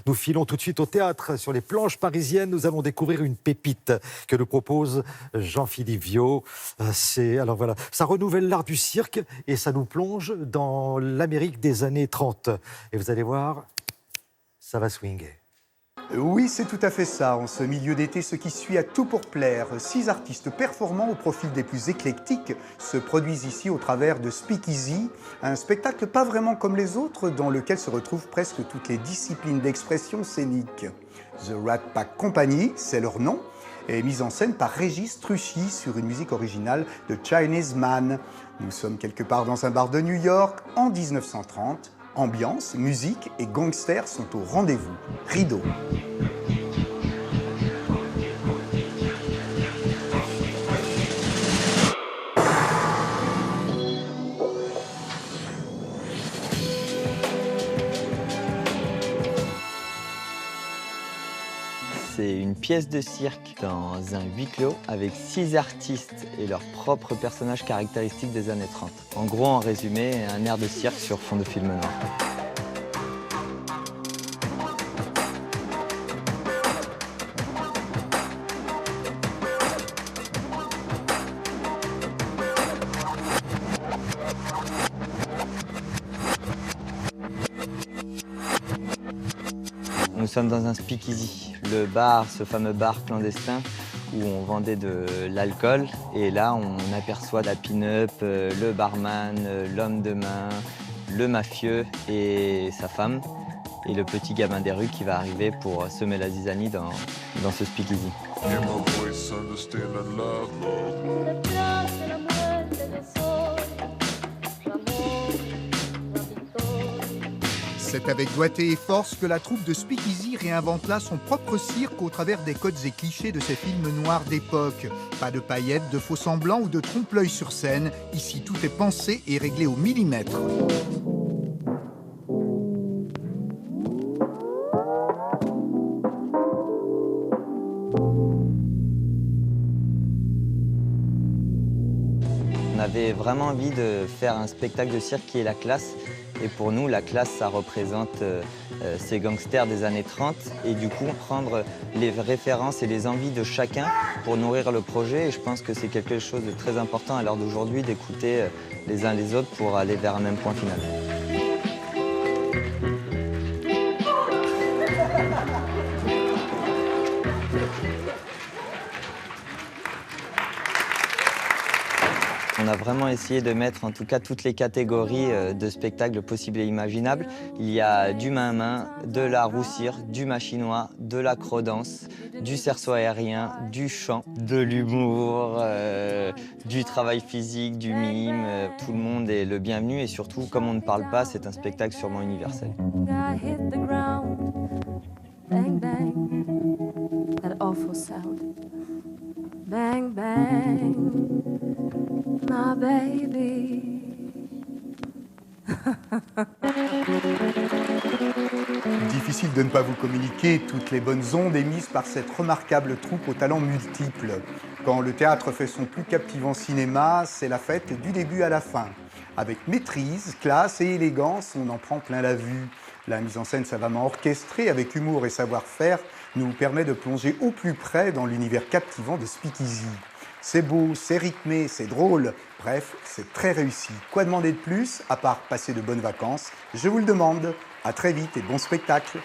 Nous filons tout de suite au théâtre. Sur les planches parisiennes, nous allons découvrir une pépite que nous propose Jean-Philippe Viau. Alors voilà, ça renouvelle l'art du cirque et ça nous plonge dans l'Amérique des années 30. Et vous allez voir, ça va swinger. Oui, c'est tout à fait ça. En ce milieu d'été, ce qui suit a tout pour plaire. 6 artistes performants au profil des plus éclectiques se produisent ici au travers de Speakeasy, un spectacle pas vraiment comme les autres, dans lequel se retrouvent presque toutes les disciplines d'expression scénique. The Rat Pack Company, c'est leur nom, est mise en scène par Régis Truchy sur une musique originale de Chinese Man. Nous sommes quelque part dans un bar de New York en 1930. Ambiance, musique et gangsters sont au rendez-vous. Rideau. C'est une pièce de cirque dans un huis clos avec 6 artistes et leurs propres personnages caractéristiques des années 30. En gros, en résumé, un air de cirque sur fond de film noir. Nous sommes dans un speakeasy, le bar, ce fameux bar clandestin où on vendait de l'alcool. Et là, on aperçoit la pin-up, le barman, l'homme de main, le mafieux et sa femme. Et le petit gamin des rues qui va arriver pour semer la zizanie dans ce speakeasy. C'est avec doigté et force que la troupe de Speakeasy réinvente là son propre cirque au travers des codes et clichés de ces films noirs d'époque. Pas de paillettes, de faux-semblants ou de trompe-l'œil sur scène. Ici, tout est pensé et réglé au millimètre. On avait vraiment envie de faire un spectacle de cirque qui est la classe. Et pour nous, la classe, ça représente ces gangsters des années 30. Et du coup, prendre les références et les envies de chacun pour nourrir le projet. Et je pense que c'est quelque chose de très important à l'heure d'aujourd'hui d'écouter les uns les autres pour aller vers un même point final. On a vraiment essayé de mettre en tout cas toutes les catégories de spectacles possibles et imaginables. Il y a du main-à-main, de la roue cirque, du machinois, de l'acrodance, du cerceau aérien, du chant, de l'humour, du travail physique, du mime. Tout le monde est le bienvenu et surtout, comme on ne parle pas, c'est un spectacle sûrement universel. Bang, bang, that awful sound. Bang, bang, my baby. Difficile de ne pas vous communiquer toutes les bonnes ondes émises par cette remarquable troupe aux talents multiples. Quand le théâtre fait son plus captivant cinéma, c'est la fête du début à la fin. Avec maîtrise, classe et élégance, on en prend plein la vue. La mise en scène savamment orchestrée avec humour et savoir-faire nous permet de plonger au plus près dans l'univers captivant de Speakeasy. C'est beau, c'est rythmé, c'est drôle, bref, c'est très réussi. Quoi demander de plus, à part passer de bonnes vacances? Je vous le demande. À très vite et bon spectacle.